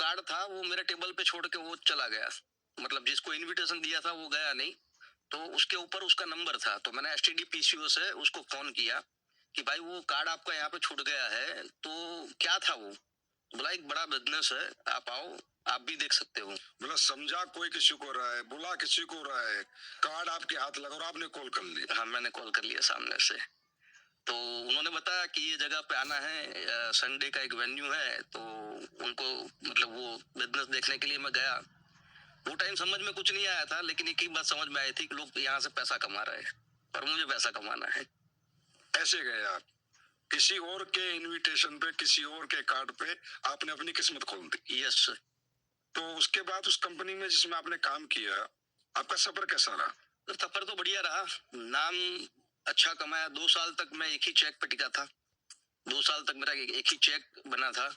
Card था वो मेरे टेबल पे छोड़ के वो चला गया, मतलब जिसको इनविटेशन दिया था वो गया नहीं, तो उसके ऊपर उसका नंबर था, तो मैंने एसटीडी पीसीओ से उसको फोन किया कि भाई वो कार्ड आपका यहाँ पे छूट गया है, तो क्या था वो? बोला एक बड़ा बिजनेस है, आप आओ, आप भी देख सकते हो। मतलब समझा कोई किसी को रहा है, बुला किसी को रहा है, कार्ड आपके हाथ लगा और आपने कॉल कर लिया। हाँ, मैंने कॉल कर लिया सामने से। तो उन्होंने बताया कि ये जगह पे आना है, संडे का एक वेन्यू है, तो उनको मतलब वो बिजनेस देखने के लिए मैं गया। वो टाइम समझ में कुछ नहीं आया था, लेकिन एक ही बात समझ में आई थी कि लोग यहाँ से पैसा कमा रहे हैं और मुझे पैसा कमाना है। ऐसे गए आप किसी और के इनविटेशन पे, किसी और के कार्ड पे आपने अपनी किस्मत खोल दी। यस। तो उसके बाद उस कंपनी में जिसमें आपने काम किया, आपका सफर कैसा रहा? तो सफर तो बढ़िया रहा, नाम अच्छा कमाया। 2 साल तक मैं एक ही चेक पे टिका था, 2 साल तक मेरा एक ही चेक बना था,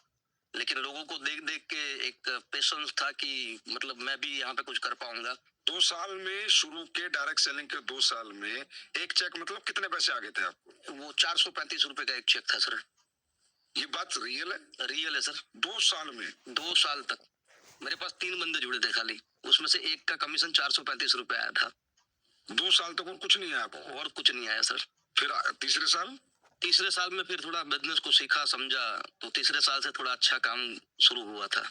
लेकिन लोगों को देख देख के एक पेशेंस था कि मतलब मैं भी यहाँ पे कुछ कर पाऊंगा। 2 साल में शुरू के डायरेक्ट सेलिंग के 2 साल में एक चेक मतलब कितने पैसे आ गए थे आपको? वो 435 रुपए का एक चेक था सर। ये बात रियल है? रियल है सर। 2 साल में? 2 साल तक मेरे पास 3 बंदे जुड़े थे खाली, उसमें से एक का कमीशन 435 रुपए आया था। 2 साल तक और कुछ नहीं आया आपको? और कुछ नहीं आया सर। फिर तीसरे साल? तीसरे साल में फिर थोड़ा बिजनेस को सीखा समझा, तो तीसरे साल से थोड़ा अच्छा काम शुरू हुआ था।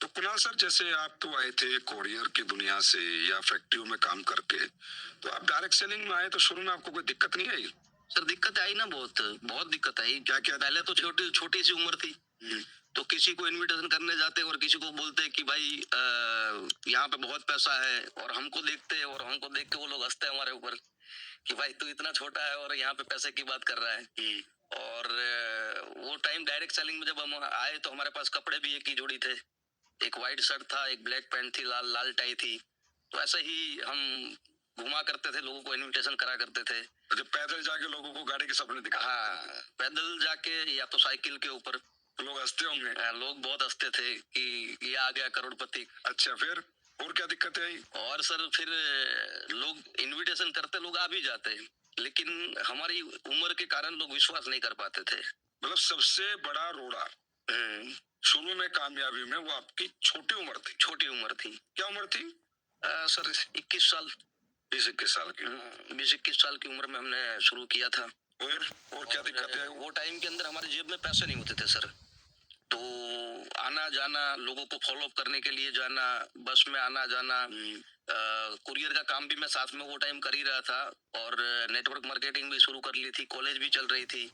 तो कुणाल सर, जैसे आप तो आए थे कोरियर की दुनिया से या फैक्ट्रियों में काम करके, तो आप डायरेक्ट सेलिंग में आए, तो शुरू में आपको कोई दिक्कत नहीं आई? सर दिक्कत आई ना, बहुत दिक्कत आई। क्या क्या? पहले तो छोटी सी उम्र थी, तो किसी को इनविटेशन करने जाते और किसी को बोलते कि भाई यहाँ पे बहुत पैसा है, और हमको देखते और हमको देख के वो लोग हंसते हमारे ऊपर कि भाई तू इतना छोटा है और यहाँ पे पैसे की बात कर रहा है। और वो टाइम डायरेक्ट सेलिंग में जब हम आए तो हमारे पास कपड़े भी एक ही जोड़ी थे, एक व्हाइट शर्ट था, एक ब्लैक पैंट थी, लाल लाल टाई थी। तो ऐसे ही हम घुमा करते थे, लोगों को इनविटेशन करा करते थे। जब पैदल जाके लोगों को गाड़ी के सपने दिखा? हाँ, पैदल जाके या तो साइकिल के ऊपर। तो लोग हंसते होंगे? लोग बहुत हंसते थे कि ये आ गया करोड़पति। अच्छा, फिर और क्या दिक्कत आई? और सर फिर लोग इनविटेशन करते, लोग आ भी जाते, लेकिन हमारी उम्र के कारण लोग विश्वास नहीं कर पाते थे। मतलब सबसे बड़ा रोड़ा शुरू में कामयाबी में वो आपकी छोटी उम्र थी? छोटी उम्र थी। क्या उम्र थी? सर 21 साल। 20-21 साल की? 20-21 साल की उम्र में हमने शुरू किया था। और क्या दिक्कत है? वो टाइम के अंदर हमारे जेब में पैसे नहीं होते थे सर, तो आना जाना, लोगों को फॉलो अप करने के लिए जाना, बस में आना जाना, कुरियर का काम भी मैं साथ में वो टाइम कर ही रहा था, और नेटवर्क मार्केटिंग भी शुरू कर ली थी, कॉलेज भी चल रही थी,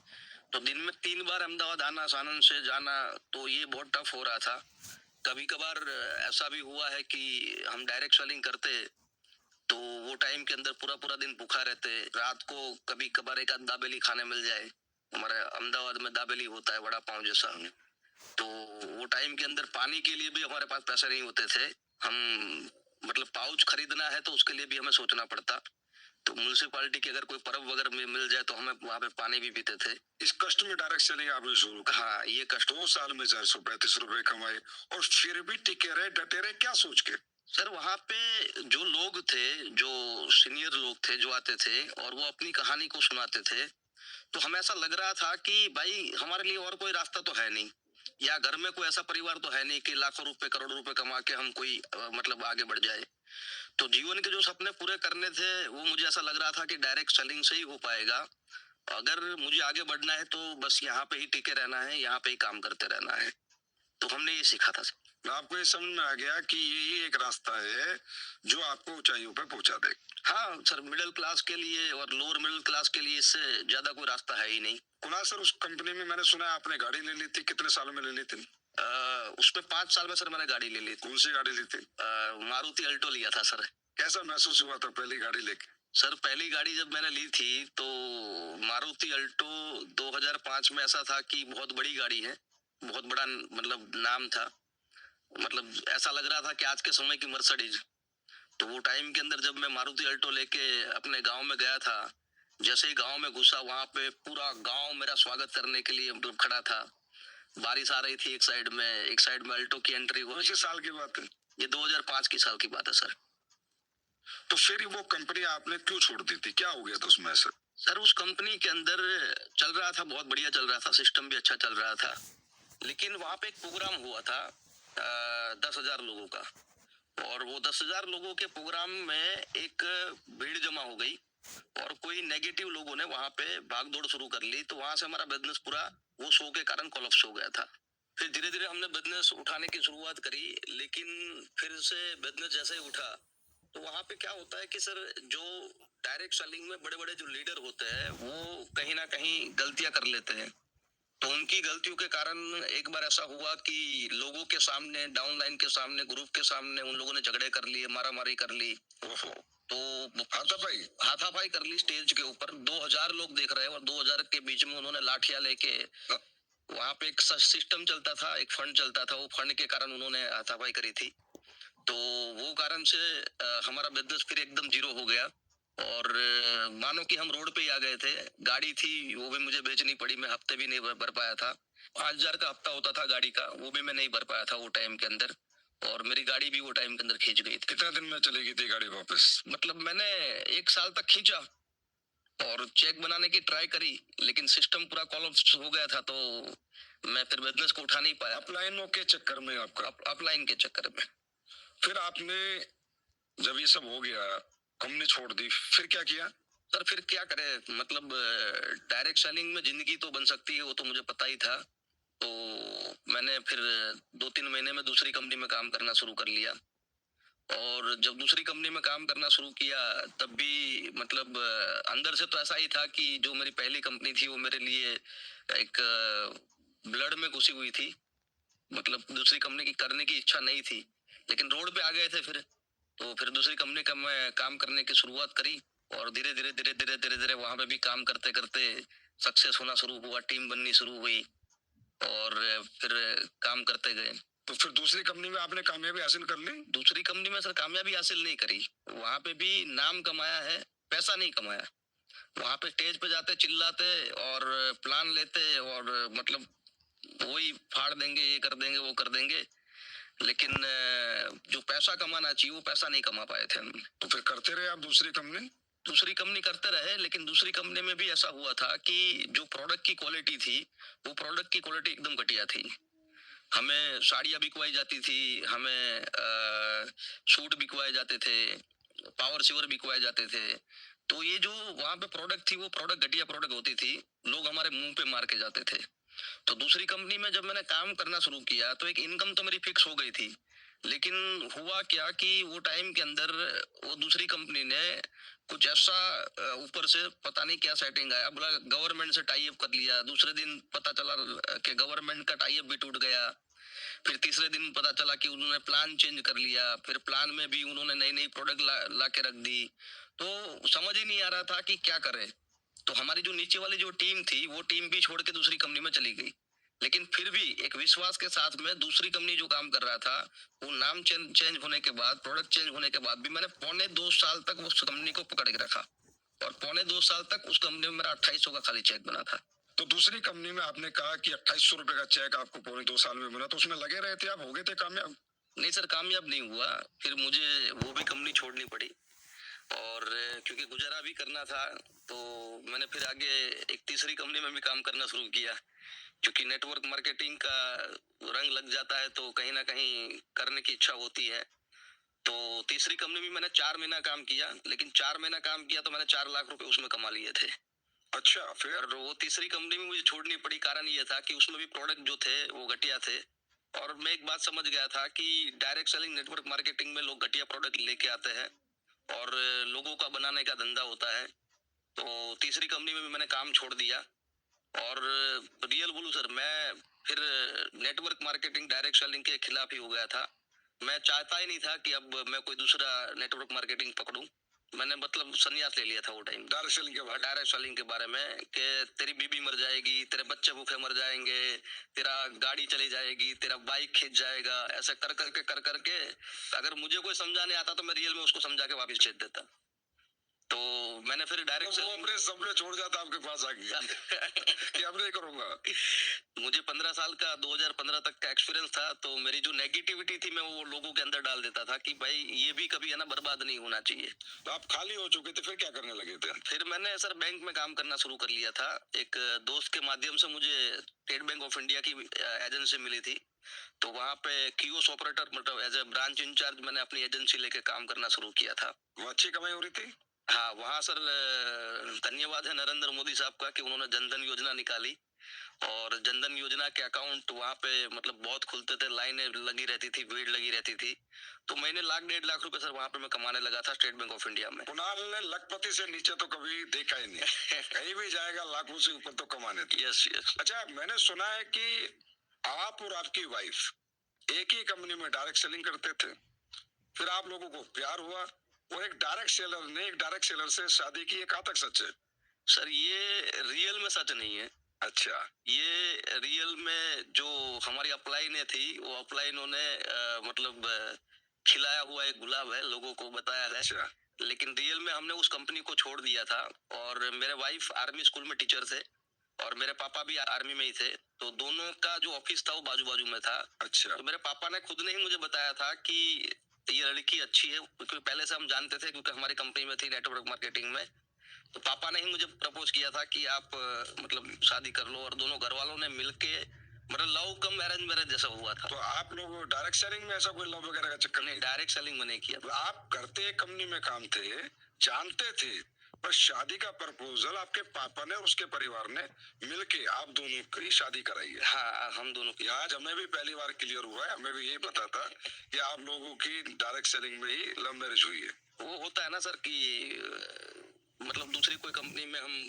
तो दिन में 3 बार अहमदाबाद आना, सानन से जाना, तो ये बहुत टफ हो रहा था। कभी कभार ऐसा भी हुआ है कि हम डायरेक्ट सेलिंग करते तो वो टाइम के अंदर पूरा पूरा दिन भूखा रहते, रात को कभी कभार एक आध दाबेली खाने मिल जाए, हमारे अहमदाबाद में दाबेली होता है वड़ा पाव जैसा, तो वो टाइम के अंदर पानी के लिए भी हमारे पास पैसे नहीं होते थे। हम मतलब पाउच खरीदना है तो उसके लिए भी हमें सोचना पड़ता, तो म्यूनसिपालिटी की अगर कोई पर्व वगैरह में मिल जाए तो हमें वहाँ पे पानी भी पीते थे। इस कष्ट में डायरेक्ट सेलिंग आपने शुरू की? हाँ, ये कष्ट। 2 साल में 435 रुपए कमाए और फिर भी टिके रहे, डटे रहे, क्या सोच के? सर वहाँ पे जो लोग थे, जो सीनियर लोग थे जो आते थे और वो अपनी कहानी को सुनाते थे, तो हमें ऐसा लग रहा था कि भाई हमारे लिए और कोई रास्ता तो है नहीं, या घर में कोई ऐसा परिवार तो है नहीं कि लाखों रुपए करोड़ों रुपए कमा के हम कोई मतलब आगे बढ़ जाए। तो जीवन के जो सपने पूरे करने थे वो मुझे ऐसा लग रहा था कि डायरेक्ट सेलिंग से ही हो पाएगा। अगर मुझे आगे बढ़ना है तो बस यहाँ पे ही टिके रहना है, यहाँ पे ही काम करते रहना है। तो हमने ये सीखा था। आपको ये समझ में आ गया कि यही एक रास्ता है जो आपको ऊंचाइयों पे पहुंचा दे? हाँ सर, मिडिल क्लास के लिए और लोअर मिडिल क्लास के लिए इससे ज्यादा कोई रास्ता है ही नहीं। कुणाल सर, उस कंपनी में मैंने सुना आपने गाड़ी ले ली थी, कितने सालों में ले ली थी? उसमें 5 साल में सर मैंने गाड़ी ले ली थी। कौन सी गाड़ी ली थी? मारुति अल्टो लिया था सर। कैसा महसूस हुआ था पहली गाड़ी लेके? सर पहली गाड़ी जब मैंने ली थी तो मारुति अल्टो 2005 में ऐसा था कि बहुत बड़ी गाड़ी है, बहुत बड़ा मतलब नाम था, मतलब ऐसा लग रहा था कि आज के समय की मर्सिडीज। तो वो टाइम के अंदर जब मैं मारुति अल्टो लेके अपने गांव में गया था, जैसे ही गांव में घुसा वहां पे पूरा गांव मेरा स्वागत करने के लिए मतलब खड़ा था। बारिश आ रही थी एक साइड में अल्टो की एंट्री हुई। कौन से साल की बात है? ये 2005 की साल की बात है सर। तो फिर वो कंपनी आपने क्यों छोड़ दी थी, क्या हो गया था उसमें ऐसा? सर उस कंपनी के अंदर चल रहा था, बहुत बढ़िया चल रहा था, सिस्टम भी अच्छा चल रहा था, लेकिन वहां पे एक प्रोग्राम हुआ था 10,000 लोगों का, और वो 10,000 लोगों के प्रोग्राम में एक भीड़ जमा हो गई और कोई नेगेटिव लोगों ने वहां पे भागदौड़ शुरू कर ली, तो वहां से हमारा बिजनेस पूरा वो शो के कारण कोलैप्स हो गया था। फिर धीरे धीरे हमने बिजनेस उठाने की शुरुआत करी, लेकिन फिर से बिजनेस जैसे ही उठा तो वहां पे क्या होता है कि सर, जो डायरेक्ट सेलिंग में बड़े बड़े जो लीडर होते हैं वो कहीं ना कहीं गलतियां कर लेते हैं। तो उनकी गलतियों के कारण एक बार ऐसा हुआ कि लोगों के सामने, डाउनलाइन के सामने, ग्रुप के सामने उन लोगों ने झगड़े कर लिए, मारामारी कर ली। ओहो, तो हाथापाई। हाथापाई कर ली स्टेज के ऊपर, 2,000 लोग देख रहे हैं और 2,000 के बीच में उन्होंने लाठियां लेके, वहां पे एक सिस्टम चलता था, एक फंड चलता था, वो फंड के कारण उन्होंने हाथापाई करी थी। तो वो कारण से हमारा बिजनेस फिर एकदम जीरो हो गया, और मानो कि हम रोड पे ही आ गए थे। गाड़ी थी वो भी मुझे बेचनी पड़ी, मैं हफ्ते भी नहीं भर पाया था। 5,000 का हफ्ता होता था गाड़ी का, वो भी मैं नहीं भर पाया था वो टाइम के अंदर, और मेरी गाड़ी भी वो टाइम के अंदर खींच गई थी। कितने दिन में चलेगी थी गाड़ी वापस? मतलब मैंने 1 साल तक खींचा और चेक बनाने की ट्राई करी, लेकिन सिस्टम पूरा कोलैप्स हो गया था, तो मैं फिर बिजनेस को उठा नहीं पाया। अपलाइनों के चक्कर में आपका? अपलाइन के चक्कर में। फिर आपने जब ये सब हो गया, कंपनी छोड़ दी, फिर क्या किया? सर फिर क्या करे, मतलब डायरेक्ट सेलिंग में जिंदगी तो बन सकती है, वो तो मुझे पता ही था। तो मैंने फिर 2-3 महीने में दूसरी कंपनी में काम करना शुरू कर लिया, और जब दूसरी कंपनी में काम करना शुरू किया तब भी मतलब अंदर से तो ऐसा ही था कि जो मेरी पहली कंपनी थी वो मेरे लिए एक ब्लड में घुसी हुई थी। मतलब दूसरी कंपनी की करने की इच्छा नहीं थी, लेकिन रोड पे आ गए थे फिर, तो फिर दूसरी कंपनी का मैं काम करने की शुरुआत करी, और धीरे धीरे धीरे धीरे धीरे धीरे वहां पे भी काम करते करते सक्सेस होना शुरू हुआ, टीम बननी शुरू हुई, और फिर काम करते गए। तो फिर दूसरी कंपनी में आपने कामयाबी हासिल कर ली? दूसरी कंपनी में सर कामयाबी हासिल नहीं करी, वहां पे भी नाम कमाया है, पैसा नहीं कमाया। वहां पे स्टेज पे जाते, चिल्लाते और प्लान लेते, और मतलब वही फाड़ देंगे, ये कर देंगे, वो कर देंगे, लेकिन जो पैसा कमाना चाहिए वो पैसा नहीं कमा पाए थे हम। तो फिर करते रहे आप दूसरी कंपनी? दूसरी कंपनी करते रहे, लेकिन दूसरी कंपनी में भी ऐसा हुआ था कि जो प्रोडक्ट की क्वालिटी थी, वो प्रोडक्ट की क्वालिटी एकदम घटिया थी। हमें साड़ियां बिकवाई जाती थी, हमें सूट बिकवाए जाते थे, पावर सीवर बिकवाए जाते थे। तो ये जो वहां पे प्रोडक्ट थी, वो प्रोडक्ट घटिया प्रोडक्ट होती थी, लोग हमारे मुंह पे मार के जाते थे। तो दूसरी कंपनी में जब मैंने काम करना शुरू किया तो एक इनकम तो मेरी फिक्स हो गई थी, लेकिन हुआ क्या कि वो टाइम के अंदर वो दूसरी कंपनी ने कुछ ऐसा ऊपर से पता नहीं क्या सेटिंग आया, बोला गवर्नमेंट से टाई अप कर लिया। दूसरे दिन पता चला कि गवर्नमेंट का टाई अप भी टूट गया। फिर तीसरे दिन पता चला कि उन्होंने प्लान चेंज कर लिया, फिर प्लान में भी उन्होंने नई नई प्रोडक्ट ला के रख दी। तो समझ ही नहीं आ रहा था कि क्या करें। तो हमारी जो नीचे वाली जो टीम थी, वो टीम भी छोड़ के दूसरी कंपनी में चली गई, लेकिन फिर भी एक विश्वास के साथ में दूसरी कंपनी जो काम कर रहा था, वो नाम चेंज होने के बाद, प्रोडक्ट चेंज होने के बाद भी मैंने 2.25 साल तक उस कंपनी को पकड़ के रखा, और 2.25 साल तक उस कंपनी में मेरा 2800 का खाली चेक बना था। तो दूसरी कंपनी में आपने कहा कि 2800 रुपए का चेक आपको 2.25 साल में बना, तो उसमें लगे रहे थे आप, हो गए थे कामयाब? नहीं सर, कामयाब नहीं हुआ, फिर मुझे वो भी कंपनी छोड़नी पड़ी, और क्योंकि गुजारा भी करना था, तो मैंने फिर आगे एक तीसरी कंपनी में भी काम करना शुरू किया, क्योंकि नेटवर्क मार्केटिंग का रंग लग जाता है तो कहीं ना कहीं करने की इच्छा होती है। तो तीसरी कंपनी में मैंने 4 महीना काम किया, लेकिन 4 महीना काम किया तो मैंने 4 लाख रुपए उसमें कमा लिए थे। अच्छा, फिर? और वो तीसरी कंपनी में मुझे छोड़नी पड़ी, कारण ये था कि उसमें भी प्रोडक्ट जो थे वो घटिया थे, और मैं एक बात समझ गया था कि डायरेक्ट सेलिंग नेटवर्क मार्केटिंग में लोग घटिया प्रोडक्ट लेके आते हैं और लोगों का बनाने का धंधा होता है। तो तीसरी कंपनी में भी मैंने काम छोड़ दिया, और रियल बोलूं सर, मैं फिर नेटवर्क मार्केटिंग डायरेक्ट सेलिंग के खिलाफ ही हो गया था। मैं चाहता ही नहीं था कि अब मैं कोई दूसरा नेटवर्क मार्केटिंग पकड़ूं। मैंने मतलब संन्यास ले लिया था वो टाइम डायरेक्ट सेलिंग के बारे? डायरेक्ट सेलिंग के बारे में, कि तेरी बीबी मर जाएगी, तेरे बच्चे भूखे मर जाएंगे, तेरा गाड़ी चली जाएगी, तेरा बाइक खींच जाएगा, ऐसा कर करके अगर मुझे कोई समझाने आता तो मैं रियल में उसको समझा के वापस भेज देता। तो मैंने फिर डायरेक्ट वो अपने सपने छोड़ जाता आपके पास आ गया कि अब नहीं करूंगा। मुझे 15 साल का 2015 तक का एक्सपीरियंस था, तो मेरी जो नेगेटिविटी थी मैं वो लोगों के अंदर डाल देता था कि भाई ये भी कभी है ना बर्बाद नहीं होना चाहिए। तो आप खाली हो चुके थे, फिर क्या करने लगे थे? फिर मैंने सर बैंक में काम करना शुरू कर लिया था। एक दोस्त के माध्यम से मुझे स्टेट बैंक ऑफ इंडिया की एजेंसी मिली थी, तो वहाँ पे कियोस्क ऑपरेटर मतलब एज ए ब्रांच इंचार्ज मैंने अपनी एजेंसी लेके काम करना शुरू किया था। वो अच्छी कमाई हो रही थी? हाँ, वहाँ सर धन्यवाद है नरेंद्र मोदी साहब का कि उन्होंने जनधन योजना निकाली और जनधन योजना के अकाउंट वहाँ पे मतलब बहुत खुलते थे, लाइनें लगी रहती थी, भीड़ लगी रहती थी। तो महीने लाख 1.5 लाख रुपए सर वहाँ पे मैं कमाने लगा था स्टेट बैंक ऑफ इंडिया में। कुणाल ने लखपति से नीचे तो कभी देखा ही नहीं। कहीं भी जाएगा लाखों से ऊपर तो कमाने थे। Yes yes. अच्छा, मैंने सुना है कि आप और आपकी वाइफ एक ही कंपनी में डायरेक्ट सेलिंग करते थे, फिर आप लोगों को प्यार हुआ और एक डायरेक्ट सेलर से शादी की, ये कहाँ तक सच है? सर ये रियल में सच नहीं है। अच्छा, ये रियल में जो हमारी अपलाइन थी वो अपलाइन ने मतलब खिलाया हुआ एक गुलाब है, लोगों को बताया है। अच्छा, लेकिन रियल में हमने उस कंपनी को छोड़ दिया था और मेरे वाइफ आर्मी स्कूल में टीचर थे और मेरे पापा भी आर्मी में ही थे, तो दोनों का जो ऑफिस था वो बाजू बाजू में था। अच्छा, तो मेरे पापा ने खुद ने ही मुझे बताया था कि ये लड़की अच्छी है, क्योंकि पहले से हम जानते थे क्योंकि हमारी कंपनी में थी नेटवर्क मार्केटिंग में। तो पापा ने ही मुझे प्रपोज किया था कि आप मतलब शादी कर लो और दोनों घर वालों ने मिलके मतलब लव कम मैरिज जैसा हुआ था। तो आप लोग डायरेक्ट सेलिंग में ऐसा कोई लव वगैरह का चक्कर नहीं, नहीं? डायरेक्ट सेलिंग में नहीं किया। तो आप करते एक कंपनी में काम थे, जानते थे, पर शादी का प्रपोजल आपके पापा ने और उसके परिवार ने मिलके आप दोनों की शादी कराई है। हाँ, हम दोनों की। आज हमें भी पहली बार क्लियर हुआ है, हमें भी यही पता था कि आप लोगों की डायरेक्ट सेलिंग में ही लव मैरिज हुई है। वो होता है ना सर कि मतलब दूसरी कोई कंपनी में हम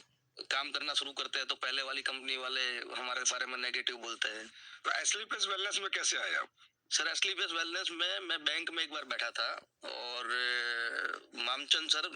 काम करना शुरू करते हैं तो पहले वाली कंपनी वाले हमारे बारे में नेगेटिव बोलते हैं। तो एस्लीपेस वेलनेस में कैसे आए आप? सर एस्लीपेस वेलनेस में मैं बैंक में एक बार बैठा था और मामचंद सर